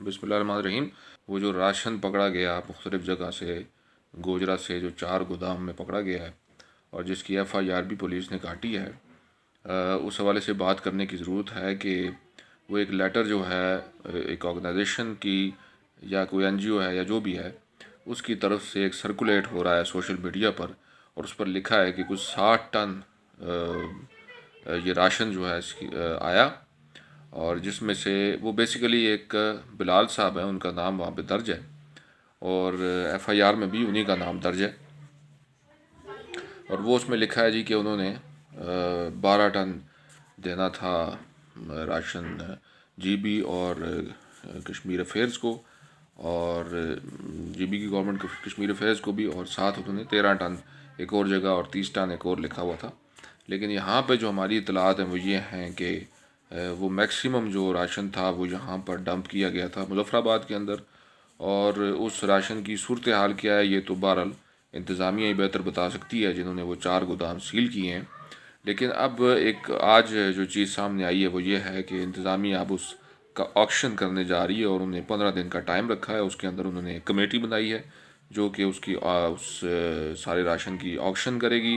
بسم اللہ الرحمن الرحیم۔ وہ جو راشن پکڑا گیا مختلف جگہ سے، گوجرا سے جو 4 گودام میں پکڑا گیا ہے اور جس کی ایف آئی آر بھی پولیس نے کاٹی ہے، اس حوالے سے بات کرنے کی ضرورت ہے کہ وہ ایک لیٹر جو ہے ایک آرگنائزیشن کی یا کوئی این جی او ہے یا جو بھی ہے، اس کی طرف سے ایک سرکولیٹ ہو رہا ہے سوشل میڈیا پر، اور اس پر لکھا ہے کہ کچھ 60 ٹن یہ راشن جو ہے اس کی آیا، اور جس میں سے وہ بیسیکلی ایک بلال صاحب ہیں، ان کا نام وہاں پہ درج ہے، اور ایف آئی آر میں بھی انہی کا نام درج ہے، اور وہ اس میں لکھا ہے جی کہ انہوں نے 12 ٹن دینا تھا راشن جی بی اور کشمیر افیئرز کو، اور جی بی کی گورنمنٹ کشمیر افیئرز کو بھی، اور ساتھ انہوں نے 13 ٹن ایک اور جگہ اور 30 ٹن ایک اور لکھا ہوا تھا۔ لیکن یہاں پہ جو ہماری اطلاعات ہیں وہ یہ ہیں کہ وہ میکسیمم جو راشن تھا وہ یہاں پر ڈمپ کیا گیا تھا مظفر آباد کے اندر، اور اس راشن کی صورتحال کیا ہے یہ تو بہرحال انتظامیہ ہی بہتر بتا سکتی ہے، جنہوں نے وہ 4 گودام سیل کیے ہیں۔ لیکن اب ایک آج جو چیز سامنے آئی ہے وہ یہ ہے کہ انتظامیہ اب اس کا آکشن کرنے جا رہی ہے، اور انہوں نے 15 دن کا ٹائم رکھا ہے، اس کے اندر انہوں نے ایک کمیٹی بنائی ہے جو کہ اس سارے راشن کی آکشن کرے گی،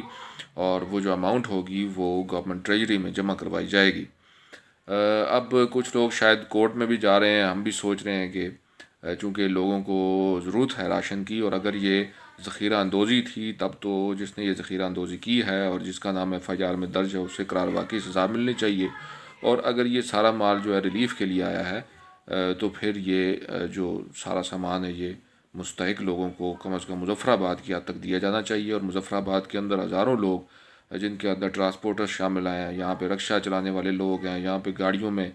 اور وہ جو اماؤنٹ ہوگی وہ گورنمنٹ ٹریجری میں جمع کروائی جائے گی۔ اب کچھ لوگ شاید کورٹ میں بھی جا رہے ہیں، ہم بھی سوچ رہے ہیں کہ چونکہ لوگوں کو ضرورت ہے راشن کی، اور اگر یہ ذخیرہ اندوزی تھی تب تو جس نے یہ ذخیرہ اندوزی کی ہے اور جس کا نام ایف آئی آر میں درج ہے اسے قرار واقعی سزا ملنی چاہیے، اور اگر یہ سارا مال جو ہے ریلیف کے لیے آیا ہے تو پھر یہ جو سارا سامان ہے یہ مستحق لوگوں کو کم از کم مظفر آباد کی حد تک دیا جانا چاہیے، اور مظفر آباد کے اندر ہزاروں لوگ جن کے اندر ٹرانسپورٹر شامل ہیں، یہاں پہ رکشہ چلانے والے لوگ ہیں، یہاں پہ گاڑیوں میں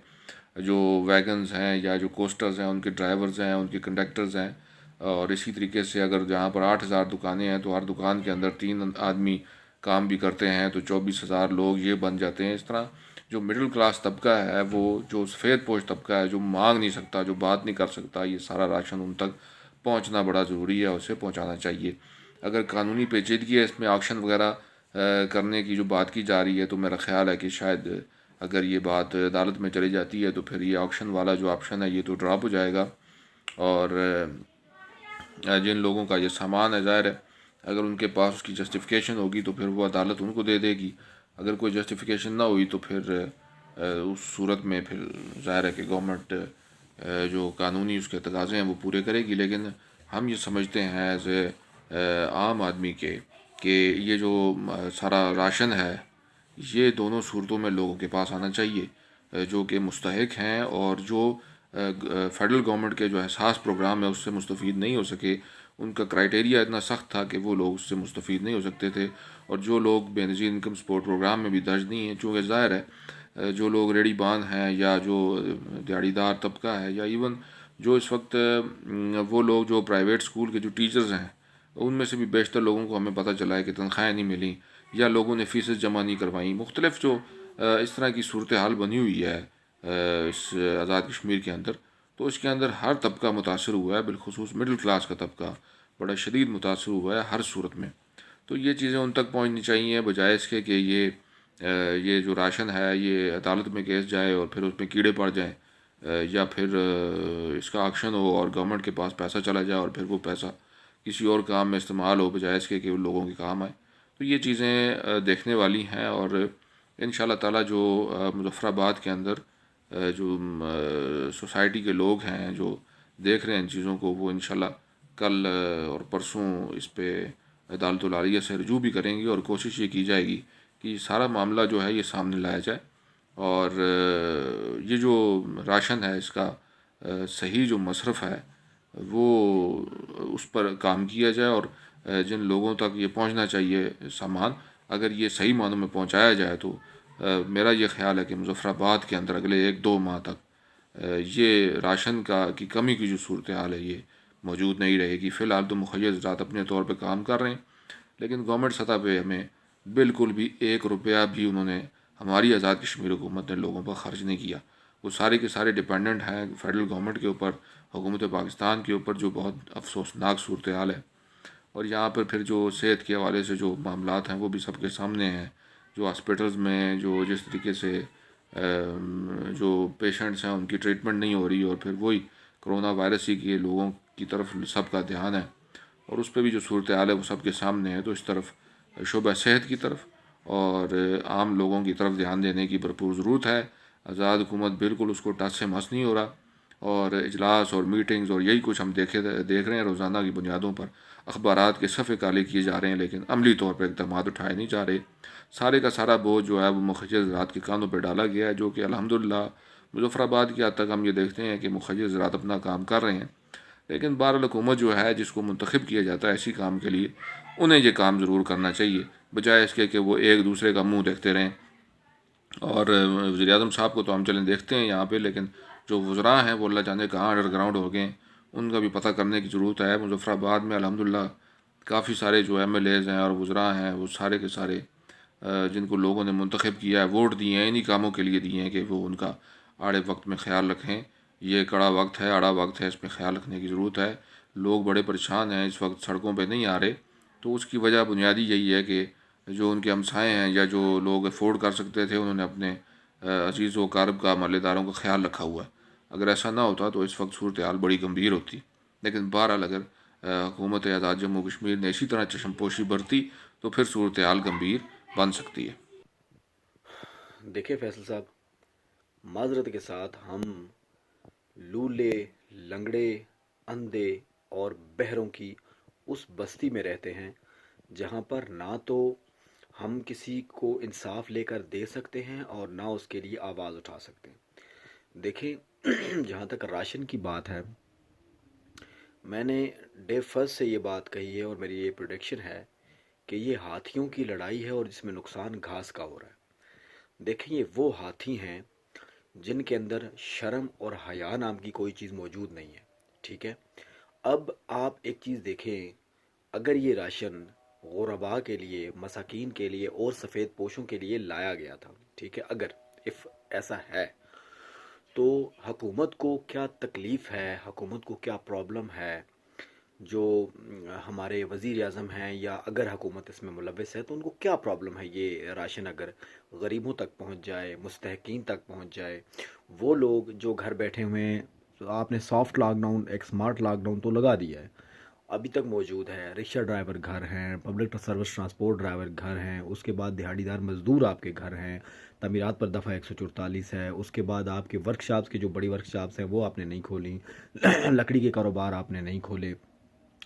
جو ویگنز ہیں یا جو کوسٹرز ہیں ان کے ڈرائیورز ہیں، ان کے کنڈکٹرز ہیں، اور اسی طریقے سے اگر جہاں پر 8,000 دکانیں ہیں تو ہر دکان کے اندر 3 آدمی کام بھی کرتے ہیں تو 24,000 لوگ یہ بن جاتے ہیں۔ اس طرح جو مڈل کلاس طبقہ ہے، وہ جو سفید پوش طبقہ ہے، جو مانگ نہیں سکتا، جو بات نہیں کر سکتا، یہ سارا راشن ان تک پہنچنا بڑا ضروری ہے، اسے پہنچانا چاہیے۔ اگر قانونی پیچیدگی ہے اس میں آکشن وغیرہ کرنے کی جو بات کی جا رہی ہے، تو میرا خیال ہے کہ شاید اگر یہ بات عدالت میں چلی جاتی ہے تو پھر یہ آکشن والا جو آپشن ہے یہ تو ڈراپ ہو جائے گا، اور جن لوگوں کا یہ سامان ہے ظاہر ہے اگر ان کے پاس اس کی جسٹیفیکیشن ہوگی تو پھر وہ عدالت ان کو دے دے گی، اگر کوئی جسٹیفیکیشن نہ ہوئی تو پھر اس صورت میں پھر ظاہر ہے کہ گورنمنٹ جو قانونی اس کے تقاضے ہیں وہ پورے کرے گی۔ لیکن ہم یہ سمجھتے ہیں ایز اے عام آدمی کے کہ یہ جو سارا راشن ہے یہ دونوں صورتوں میں لوگوں کے پاس آنا چاہیے، جو کہ مستحق ہیں اور جو فیڈرل گورنمنٹ کے جو حساس پروگرام ہے اس سے مستفید نہیں ہو سکے۔ ان کا کرائٹیریا اتنا سخت تھا کہ وہ لوگ اس سے مستفید نہیں ہو سکتے تھے، اور جو لوگ بے نظیر انکم سپورٹ پروگرام میں بھی درج نہیں ہیں، چونکہ ظاہر ہے جو لوگ ریڑی باندھ ہیں یا جو دیہڑی دار طبقہ ہے، یا ایون جو اس وقت وہ لوگ جو پرائیویٹ اسکول کے جو ٹیچرز ہیں، ان میں سے بھی بیشتر لوگوں کو ہمیں پتہ چلا ہے کہ تنخواہیں نہیں ملیں یا لوگوں نے فیسز جمع نہیں کروائیں، مختلف جو اس طرح کی صورتحال بنی ہوئی ہے اس آزاد کشمیر کے اندر، تو اس کے اندر ہر طبقہ متاثر ہوا ہے، بالخصوص مڈل کلاس کا طبقہ بڑا شدید متاثر ہوا ہے ہر صورت میں۔ تو یہ چیزیں ان تک پہنچنی چاہیے، بجائے اس کے کہ یہ جو راشن ہے یہ عدالت میں کیس جائے اور پھر اس میں کیڑے پڑ جائیں، یا پھر اس کا آکشن ہو اور گورنمنٹ کے پاس پیسہ چلا جائے اور پھر وہ پیسہ کسی اور کام میں استعمال ہو، بجائے اس کے وہ لوگوں کے کام آئے۔ تو یہ چیزیں دیکھنے والی ہیں، اور ان شاء اللہ تعالیٰ جو مظفر آباد کے اندر جو سوسائٹی کے لوگ ہیں جو دیکھ رہے ہیں ان چیزوں کو، وہ انشاءاللہ کل اور پرسوں اس پہ عدالت العالیہ سے رجوع بھی کریں گے، اور کوشش یہ کی جائے گی کہ سارا معاملہ جو ہے یہ سامنے لایا جائے، اور یہ جو راشن ہے اس کا صحیح جو مصرف ہے وہ اس پر کام کیا جائے، اور جن لوگوں تک یہ پہنچنا چاہیے سامان اگر یہ صحیح معنوں میں پہنچایا جائے تو میرا یہ خیال ہے کہ مظفر آباد کے اندر اگلے 1-2 ماہ تک یہ راشن کی کمی کی جو صورتحال ہے یہ موجود نہیں رہے گی۔ فی الحال تو مخیز ذات اپنے طور پہ کام کر رہے ہیں، لیکن گورنمنٹ سطح پہ ہمیں بالکل بھی 1 روپیہ بھی انہوں نے ہماری آزاد کشمیر حکومت نے لوگوں پر خرچ نہیں کیا۔ وہ سارے کے سارے ڈپینڈنٹ ہیں فیڈرل گورنمنٹ کے اوپر، حکومت پاکستان کے اوپر، جو بہت افسوسناک صورتحال ہے۔ اور یہاں پر پھر جو صحت کے حوالے سے جو معاملات ہیں وہ بھی سب کے سامنے ہیں، جو ہاسپٹلز میں جو جس طریقے سے جو پیشنٹس ہیں ان کی ٹریٹمنٹ نہیں ہو رہی، اور پھر وہی کرونا وائرس ہی کے لوگوں کی طرف سب کا دھیان ہے، اور اس پہ بھی جو صورتحال ہے وہ سب کے سامنے ہے، تو اس طرف شعبہ صحت کی طرف اور عام لوگوں کی طرف دھیان دینے کی بھرپور ضرورت ہے۔ آزاد حکومت بالکل اس کو ٹچ سے مس نہیں ہو رہا، اور اجلاس اور میٹنگز اور یہی کچھ ہم دیکھ رہے ہیں روزانہ کی بنیادوں پر، اخبارات کے صفحے کالے کیے جا رہے ہیں، لیکن عملی طور پر اقدامات اٹھائے نہیں جا رہے۔ سارے کا سارا بوجھ جو ہے وہ مخرجہ زراعت کے کانوں پہ ڈالا گیا ہے، جو کہ الحمدللہ مظفر آباد کی حد تک ہم یہ دیکھتے ہیں کہ مخرجہ زراعت اپنا کام کر رہے ہیں، لیکن بہرحال حکومت جو ہے جس کو منتخب کیا جاتا ہے اسی کام کے لیے، انہیں یہ کام ضرور کرنا چاہیے، بجائے اس کے کہ وہ ایک دوسرے کا منہ دیکھتے رہیں۔ اور وزیر اعظم صاحب کو تو ہم چلیں دیکھتے ہیں یہاں پہ، لیکن جو وزراء ہیں وہ اللہ جانے کہاں انڈر گراؤنڈ ہو گئے ہیں، ان کا بھی پتہ کرنے کی ضرورت ہے۔ مظفر آباد میں الحمدللہ کافی سارے جو ایم ایل ایز ہیں اور وزراء ہیں، وہ سارے کے سارے جن کو لوگوں نے منتخب کیا ہے، ووٹ دیے ہیں، انہی کاموں کے لیے دیے ہیں کہ وہ ان کا آڑے وقت میں خیال رکھیں۔ یہ کڑا وقت ہے، آڑا وقت ہے، اس میں خیال رکھنے کی ضرورت ہے۔ لوگ بڑے پریشان ہیں اس وقت، سڑکوں پہ نہیں آ رہے، تو اس کی وجہ بنیادی یہی ہے کہ جو ان کے ہمسائے ہیں یا جو لوگ افورڈ کر سکتے تھے، انہوں نے اپنے عزیز و اقارب کا، محلے داروں کا خیال رکھا ہوا ہے۔ اگر ایسا نہ ہوتا تو اس وقت صورتحال بڑی گمبھیر ہوتی، لیکن بہرحال اگر حکومت آزاد جموں کشمیر نے اسی طرح چشم پوشی برتی تو پھر صورتحال گمبھیر بن سکتی ہے۔ دیکھیں فیصل صاحب، معذرت کے ساتھ ہم لولے، لنگڑے، اندھے اور بہروں کی اس بستی میں رہتے ہیں جہاں پر نہ تو ہم کسی کو انصاف لے کر دے سکتے ہیں اور نہ اس کے لیے آواز اٹھا سکتے ہیں۔ دیکھیں جہاں تک راشن کی بات ہے، میں نے ڈے فرسٹ سے یہ بات کہی ہے اور میری یہ پروڈکشن ہے کہ یہ ہاتھیوں کی لڑائی ہے اور جس میں نقصان گھاس کا ہو رہا ہے۔ دیکھیں یہ وہ ہاتھی ہیں جن کے اندر شرم اور حیا نام کی کوئی چیز موجود نہیں ہے، ٹھیک ہے۔ اب آپ ایک چیز دیکھیں، اگر یہ راشن غربا کے لیے، مساکین کے لیے اور سفید پوشوں کے لیے لایا گیا تھا، ٹھیک ہے، اگر ایسا ہے تو حکومت کو کیا تکلیف ہے، حکومت کو کیا پرابلم ہے، جو ہمارے وزیر اعظم ہیں یا اگر حکومت اس میں ملوث ہے تو ان کو کیا پرابلم ہے یہ راشن اگر غریبوں تک پہنچ جائے، مستحقین تک پہنچ جائے۔ وہ لوگ جو گھر بیٹھے ہوئے ہیں، آپ نے سافٹ لاک ڈاؤن، ایک سمارٹ لاک ڈاؤن تو لگا دیا ہے، ابھی تک موجود ہے۔ رکشہ ڈرائیور گھر ہیں، پبلک سروس ٹرانسپورٹ ڈرائیور گھر ہیں، اس کے بعد دہاڑی دار مزدور آپ کے گھر ہیں، تعمیرات پر دفعہ 144 ہے، اس کے بعد آپ کے ورک شاپس کے جو بڑی ورک شاپس ہیں وہ آپ نے نہیں کھولیں، لکڑی کے کاروبار آپ نے نہیں کھولے،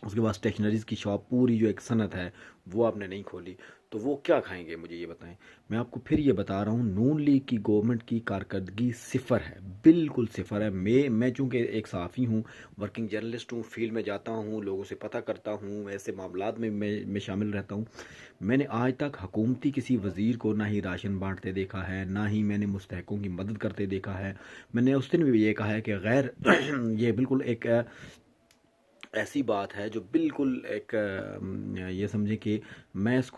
اس کے بعد اسٹیشنریز کی شاپ پوری جو ایک صنعت ہے وہ آپ نے نہیں کھولی، تو وہ کیا کھائیں گے مجھے یہ بتائیں۔ میں آپ کو پھر یہ بتا رہا ہوں، نون لیگ کی گورنمنٹ کی کارکردگی صفر ہے، بالکل صفر ہے۔ میں چونکہ ایک صحافی ہوں، ورکنگ جرنلسٹ ہوں، فیلڈ میں جاتا ہوں، لوگوں سے پتہ کرتا ہوں، ایسے معاملات میں شامل رہتا ہوں۔ میں نے آج تک حکومتی کسی وزیر کو نہ ہی راشن بانٹتے دیکھا ہے، نہ ہی میں نے مستحقوں کی مدد کرتے دیکھا ہے۔ میں نے اس دن بھی یہ کہا ہے کہ غیر یہ بالکل ایک ایسی بات ہے جو بالکل ایک یہ سمجھیں کہ میں اس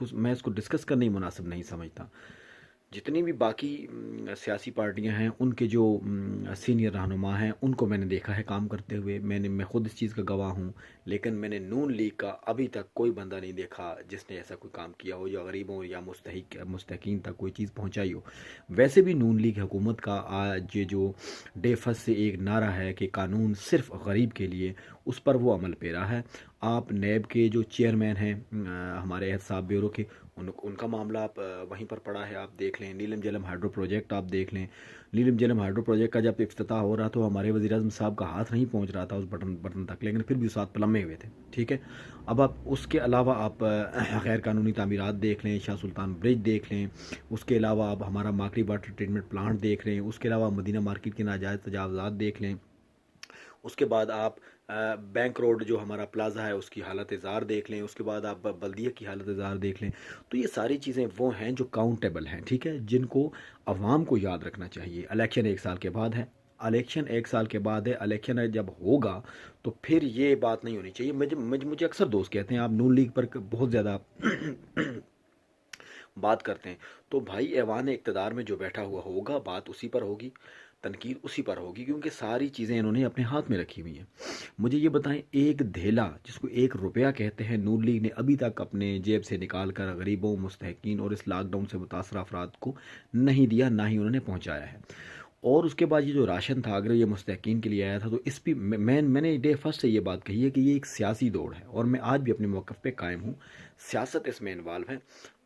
کو ڈسکس کرنا ہی مناسب نہیں سمجھتا۔ جتنی بھی باقی سیاسی پارٹیاں ہیں، ان کے جو سینئر رہنما ہیں، ان کو میں نے دیکھا ہے کام کرتے ہوئے، میں خود اس چیز کا گواہ ہوں، لیکن میں نے نون لیگ کا ابھی تک کوئی بندہ نہیں دیکھا جس نے ایسا کوئی کام کیا ہو یا غریبوں یا مستحقین تک کوئی چیز پہنچائی ہو۔ ویسے بھی نون لیگ حکومت کا آج یہ جو ڈے فرسٹ سے ایک نعرہ ہے کہ قانون صرف غریب کے لیے، اس پر وہ عمل پیرا ہے۔ آپ نیب کے جو چیئرمین ہیں ہمارے احتساب بیورو کے، ان کا معاملہ آپ وہیں پر پڑا ہے، آپ دیکھ لیں۔ نیلم جلم ہائیڈرو پروجیکٹ آپ دیکھ لیں، نیلم جلم ہائیڈرو پروجیکٹ کا جب افتتاح ہو رہا تو ہمارے وزیر اعظم صاحب کا ہاتھ نہیں پہنچ رہا تھا اس بٹن تک، لیکن پھر بھی اس ہاتھ پلمے ہوئے تھے، ٹھیک ہے۔ اب آپ اس کے علاوہ آپ غیر قانونی تعمیرات دیکھ لیں، شاہ سلطان برج دیکھ لیں، اس کے علاوہ آپ ہمارا ماکڑی واٹر ٹریٹمنٹ پلانٹ دیکھ لیں، اس کے علاوہ مدینہ مارکیٹ کے ناجائز تجاوزات دیکھ لیں، اس کے بعد آپ بینک روڈ جو ہمارا پلازا ہے اس کی حالت زار دیکھ لیں، اس کے بعد آپ بلدیہ کی حالت زار دیکھ لیں۔ تو یہ ساری چیزیں وہ ہیں جو کاؤنٹیبل ہیں، ٹھیک ہے، جن کو عوام کو یاد رکھنا چاہیے۔ الیکشن 1 سال کے بعد ہے، الیکشن 1 سال کے بعد ہے، الیکشن جب ہوگا تو پھر یہ بات نہیں ہونی چاہیے۔ مجھے اکثر دوست کہتے ہیں آپ نون لیگ پر بہت زیادہ بات کرتے ہیں، تو بھائی ایوان اقتدار میں جو بیٹھا ہوا ہوگا بات اسی پر ہوگی، تنقید اسی پر ہوگی، کیونکہ ساری چیزیں انہوں نے اپنے ہاتھ میں رکھی ہوئی ہیں۔ مجھے یہ بتائیں، ایک دھیلا جس کو 1 روپیہ کہتے ہیں نون لیگ نے ابھی تک اپنے جیب سے نکال کر غریبوں، مستحقین اور اس لاک ڈاؤن سے متاثرہ افراد کو نہیں دیا، نہ ہی انہوں نے پہنچایا ہے۔ اور اس کے بعد یہ جو راشن تھا اگر یہ مستحقین کے لیے آیا تھا تو اس بھی میں نے ڈے فرسٹ سے یہ بات کہی ہے کہ یہ ایک سیاسی دوڑ ہے، اور میں آج بھی اپنے موقف پہ قائم ہوں، سیاست اس میں انوالو ہے۔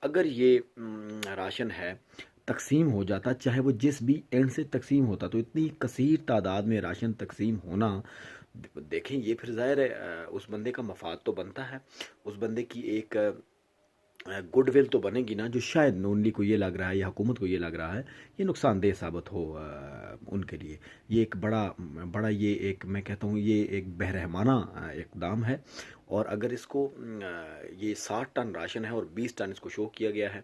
اگر یہ راشن ہے تقسیم ہو جاتا، چاہے وہ جس بھی اینڈ سے تقسیم ہوتا، تو اتنی کثیر تعداد میں راشن تقسیم ہونا، دیکھیں یہ پھر ظاہر ہے اس بندے کا مفاد تو بنتا ہے، اس بندے کی ایک گڈ ول تو بنے گی نا، جو شاید نون لیگ کو یہ لگ رہا ہے یا حکومت کو یہ لگ رہا ہے یہ نقصان دہ ثابت ہو ان کے لیے۔ یہ ایک بڑا یہ ایک میں کہتا ہوں یہ ایک بہرحمانہ اقدام ہے، اور اگر اس کو یہ 60 ٹن راشن ہے اور 20 ٹن اس کو شو کیا گیا ہے،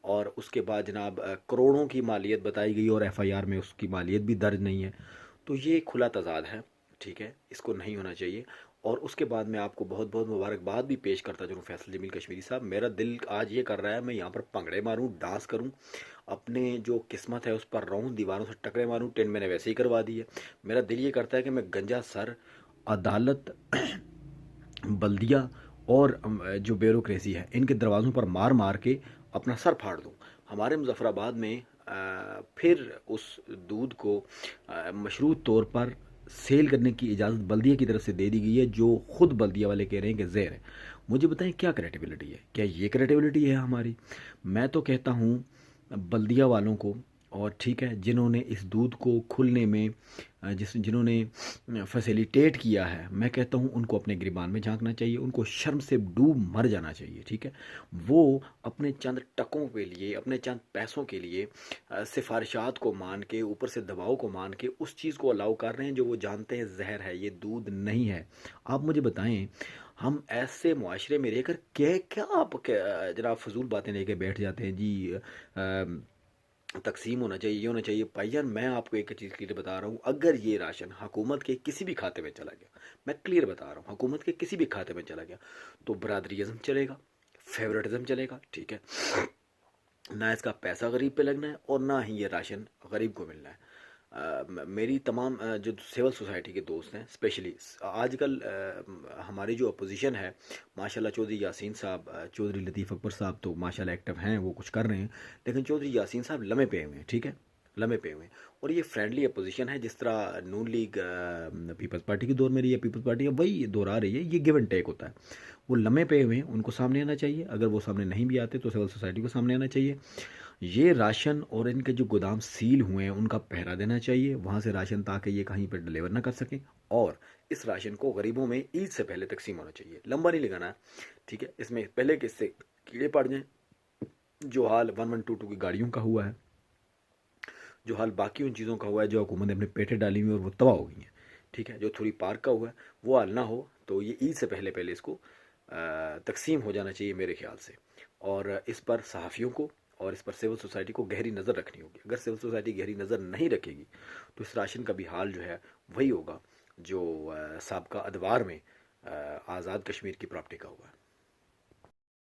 اور اس کے بعد جناب کروڑوں کی مالیت بتائی گئی اور ایف آئی آر میں اس کی مالیت بھی درج نہیں ہے، تو یہ کھلا تضاد ہے، ٹھیک ہے، اس کو نہیں ہونا چاہیے۔ اور اس کے بعد میں آپ کو بہت بہت مبارکباد بھی پیش کرتا چلوں فیصل جمیل کشمیری صاحب، میرا دل آج یہ کر رہا ہے میں یہاں پر پنگڑے ماروں، ڈانس کروں، اپنے جو قسمت ہے اس پر رہوں، دیواروں سے ٹکرے ماروں، ٹین میں نے ویسے ہی کروا دی ہے، میرا دل یہ کرتا ہے کہ میں گنجا سر عدالت بلدیہ اور جو بیوروکریسی ہے ان کے دروازوں پر مار مار کے اپنا سر پھاڑ دوں۔ ہمارے مظفر آباد میں پھر اس دودھ کو مشروط طور پر سیل کرنے کی اجازت بلدیہ کی طرف سے دے دی گئی ہے، جو خود بلدیہ والے کہہ رہے ہیں کہ زہر ہے۔ مجھے بتائیں کیا کریڈیبلٹی ہے؟ کیا یہ کریڈیبلٹی ہے ہماری؟ میں تو کہتا ہوں بلدیہ والوں کو، اور ٹھیک ہے جنہوں نے اس دودھ کو کھلنے میں جنہوں نے فیسیلیٹیٹ کیا ہے، میں کہتا ہوں ان کو اپنے گریبان میں جھانکنا چاہیے، ان کو شرم سے ڈوب مر جانا چاہیے، ٹھیک ہے۔ وہ اپنے چند ٹکوں کے لیے، اپنے چند پیسوں کے لیے سفارشات کو مان کے، اوپر سے دباؤ کو مان کے اس چیز کو الاؤ کر رہے ہیں جو وہ جانتے ہیں زہر ہے، یہ دودھ نہیں ہے۔ آپ مجھے بتائیں ہم ایسے معاشرے میں رہ کر کیا آپ جناب فضول باتیں لے کے بیٹھ جاتے ہیں جی تقسیم ہونا چاہیے، یہ ہونا چاہیے۔ بھائی جان میں آپ کو ایک چیز کلیئر بتا رہا ہوں، اگر یہ راشن حکومت کے کسی بھی کھاتے میں چلا گیا، میں کلیئر بتا رہا ہوں حکومت کے کسی بھی کھاتے میں چلا گیا تو برادریزم چلے گا، فیورٹزم چلے گا، ٹھیک ہے، نہ اس کا پیسہ غریب پہ لگنا ہے اور نہ ہی یہ راشن غریب کو ملنا ہے۔ میری تمام جو سول سوسائٹی کے دوست ہیں، اسپیشلی آج کل ہماری جو اپوزیشن ہے، ماشاءاللہ چودھری یاسین صاحب، چودھری لطیف اکبر صاحب تو ماشاءاللہ ایکٹیو ہیں، وہ کچھ کر رہے ہیں، لیکن چودھری یاسین صاحب لمے پہ ہوئے ہیں، ٹھیک ہے، لمے پہ ہوئے ہیں، اور یہ فرینڈلی اپوزیشن ہے، جس طرح نون لیگ پیپلز پارٹی کے دور میں رہی ہے، پیپلز پارٹی اب وہی دور آ رہی ہے، یہ گیو اینڈ ٹیک ہوتا ہے۔ وہ لمے پہ ہوئے ہیں، ان کو سامنے آنا چاہیے، اگر وہ سامنے نہیں بھی آتے تو سول سوسائٹی کو سامنے آنا چاہیے۔ یہ راشن اور ان کے جو گودام سیل ہوئے ہیں ان کا پہرا دینا چاہیے وہاں سے راشن، تاکہ یہ کہیں پہ ڈلیور نہ کر سکیں، اور اس راشن کو غریبوں میں عید سے پہلے تقسیم ہونا چاہیے، لمبا نہیں لگانا ہے، ٹھیک ہے، اس میں پہلے کہ اس سے کیڑے پڑ جائیں، جو حال 1122 کی گاڑیوں کا ہوا ہے، جو حال باقی ان چیزوں کا ہوا ہے جو حکومت نے اپنے پیٹیں ڈالی ہوئی اور وہ تباہ ہو گئی ہیں، ٹھیک ہے، جو تھوڑی پارک کا ہوا ہے وہ حال نہ ہو، تو یہ عید سے پہلے اس کو تقسیم ہو جانا چاہیے میرے خیال سے۔ اور اس پر صحافیوں کو اور اس پر سول سوسائٹی کو گہری نظر رکھنی ہوگی۔ اگر سول سوسائٹی گہری نظر نہیں رکھے گی تو اس راشن کا بھی حال جو ہے وہی ہوگا جو سابقہ ادوار میں آزاد کشمیر کی پراپرٹی کا ہوا ہے۔